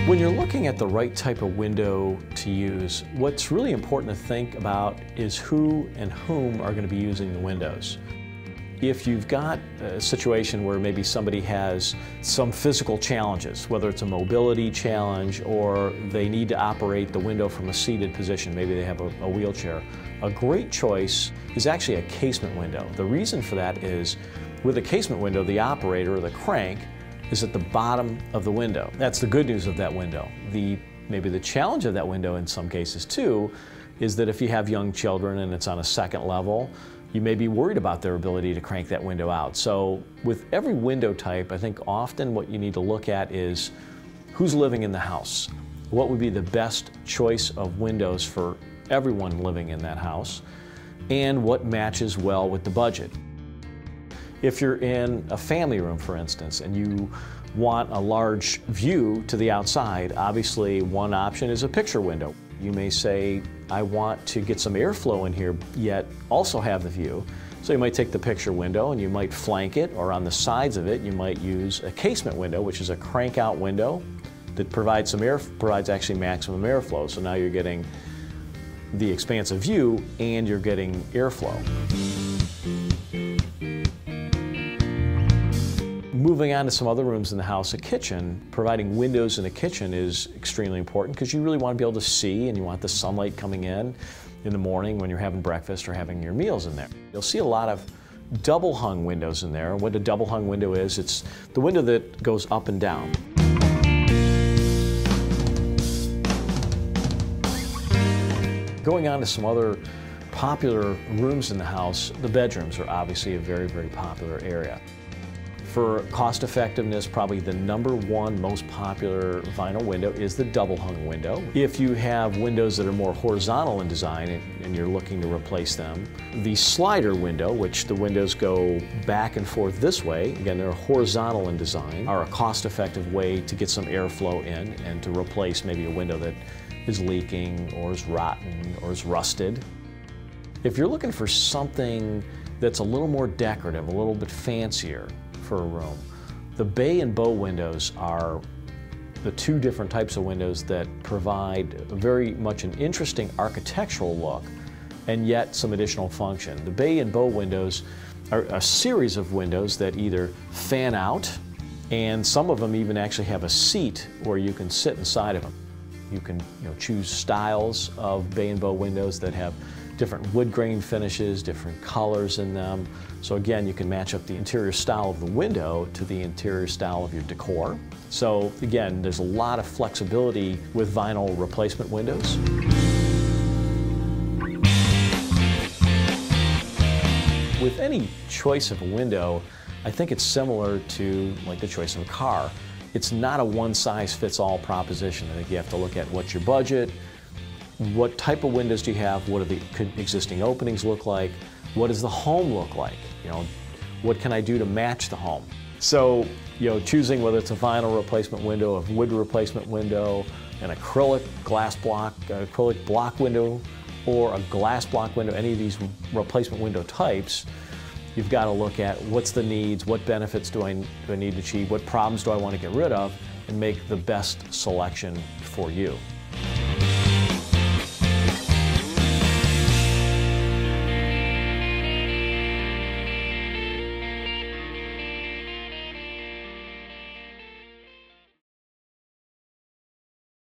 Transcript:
When you're looking at the right type of window to use, what's really important to think about is who and whom are going to be using the windows. If you've got a situation where maybe somebody has some physical challenges, whether it's a mobility challenge or they need to operate the window from a seated position, maybe they have a wheelchair, a great choice is actually a casement window. The reason for that is with a casement window, the operator or the crank is at the bottom of the window. That's the good news of that window. Maybe the challenge of that window in some cases too is that if you have young children and it's on a second level, you may be worried about their ability to crank that window out. So with every window type, I think often what you need to look at is who's living in the house. What would be the best choice of windows for everyone living in that house, and what matches well with the budget. If you're in a family room, for instance, and you want a large view to the outside, obviously one option is a picture window. You may say, I want to get some airflow in here, yet also have the view. So you might take the picture window and you might flank it, or on the sides of it, you might use a casement window, which is a crank out window that provides actually maximum airflow. So now you're getting the expansive view and you're getting airflow. Moving on to some other rooms in the house, a kitchen. Providing windows in a kitchen is extremely important because you really want to be able to see and you want the sunlight coming in the morning when you're having breakfast or having your meals in there. You'll see a lot of double hung windows in there. What a double hung window is, it's the window that goes up and down. Going on to some other popular rooms in the house, the bedrooms are obviously a very, very popular area. For cost effectiveness, probably the #1 most popular vinyl window is the double hung window. If you have windows that are more horizontal in design and you're looking to replace them, the slider window, which the windows go back and forth this way, again they're horizontal in design, are a cost effective way to get some airflow in and to replace maybe a window that is leaking or is rotten or is rusted. If you're looking for something that's a little more decorative, a little bit fancier, for a room, the bay and bow windows are the two different types of windows that provide very much an interesting architectural look and yet some additional function. The bay and bow windows are a series of windows that either fan out, and some of them even actually have a seat where you can sit inside of them. You can choose styles of bay and bow windows that have different wood grain finishes, different colors in them. So again, you can match up the interior style of the window to the interior style of your decor. So again, there's a lot of flexibility with vinyl replacement windows. With any choice of a window, I think it's similar to like the choice of a car. It's not a one-size-fits-all proposition. I think you have to look at what's your budget, what type of windows do you have, what do the existing openings look like, what does the home look like, what can I do to match the home. So choosing whether it's a vinyl replacement window, a wood replacement window, an acrylic block window, or a glass block window, any of these replacement window types, you've got to look at what's the needs, what benefits do I need to achieve, what problems do I want to get rid of, and make the best selection for you.